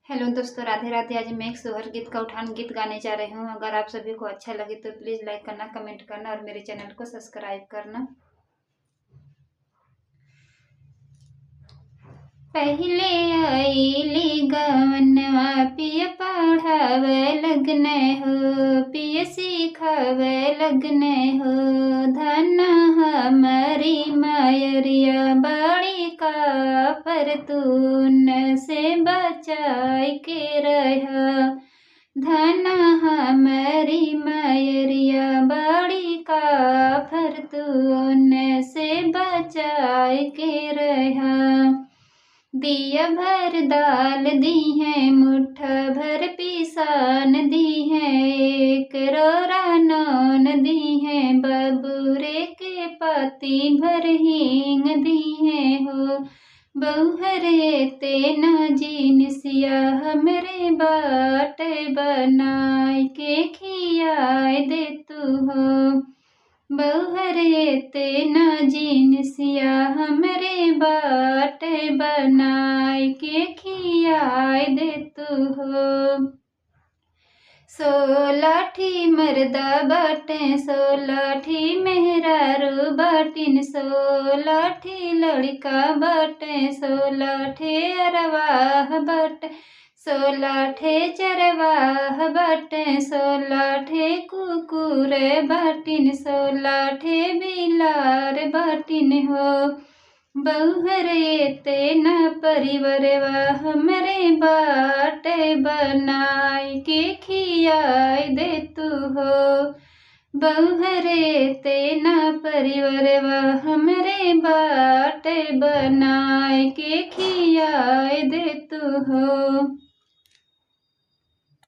Hello दोस्तों, राधे राधे। आज मैं एक सोहर गीत का उठान गीत गाने जा रही हूँ। अगर आप सभी को अच्छा लगे तो प्लीज़ लाइक करना, कमेंट करना और मेरे चैनल को सब्सक्राइब करना। पहले आईली गवनवा पिय पढ़ाव लगने हो, पिय सिखाव लगने हो। धन हमारी मायरिया बड़ी का फरतून से बचाई के रहा। धन हमारी मायरिया बड़ी का फरतून से बचाई के रहा। दिया भर दाल दी है, मुट्ठा भर पिसान दी है। एक रोरा नौन दी है, बबूरे के पाती भर हींग दी है हो। बहुहरे ते न जीनसिया हमरे बाट बनाए के खियाए दे तू हो। बहुहरे ते न जीनसिया हमरे बाट बनाए के खियाए दे तू हो। 16 मर्दा बाटे, 16 मेहरारू बाटिन। 16 लड़का बाटे, 16 अरवाह बाटे। 16 चरवाह बाटे, 16 कुकुर बाटिन। 16 बिलार बाटिन हो। बहुहरे ते न परिवरवा हमरे बाट बनाए के खियाए दे तू हो। बहुहरे ते न परिवरवा हमरे बाट बनाए के खियाए दे तू हो।